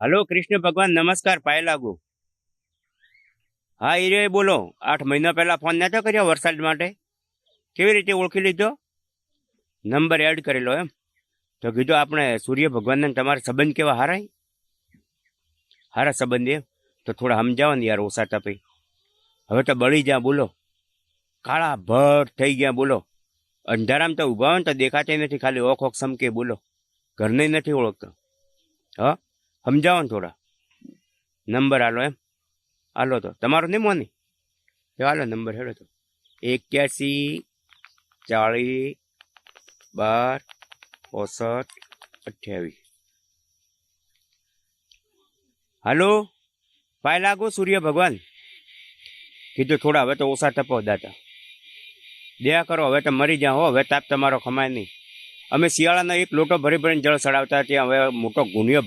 Hello Krishna ભગવાન નમસ્કાર પાય લાગુ. હા એ બોલો. 8 મહિના પહેલા ફોન નતો કર્યો વરસાદ માટે? કેવી રીતે ઓળખી લીધો? નંબર એડ કરેલો એમ? તો કીધું આપણે સૂર્ય ભગવાનને તમારા સંબંધ કેવા હારા સંબંધ એમ? તો થોડા સમજાવો ને યાર, ઓછા તપે. હવે તો બળી જ્યાં બોલો, કાળા ભર થઈ ગયા બોલો. અંધારામાં તો ઊભા હોય ને તો દેખાતા નથી, ખાલી ઓખ સમકે બોલો. ઘરને નથી ઓળખતો. હા સમજાવો ને થોડા. નંબર હાલો એમ? હાલો તો તમારો નહીં મોની? હાલો નંબર હેડો તો. 81 40 12 65 28. હાલો પાય લાગુ સૂર્ય ભગવાન. કીધું થોડા હવે તો ઓછા તપો દાતા. દયા કરો, હવે તો મરી જાઓ હો, હવે તાપ તમારો ખમાય નહીં. અમે શિયાળાનો એક લોટો ભરી ભરીને જળ ચડાવતા, ત્યાં હવે મોટો ગુનિયો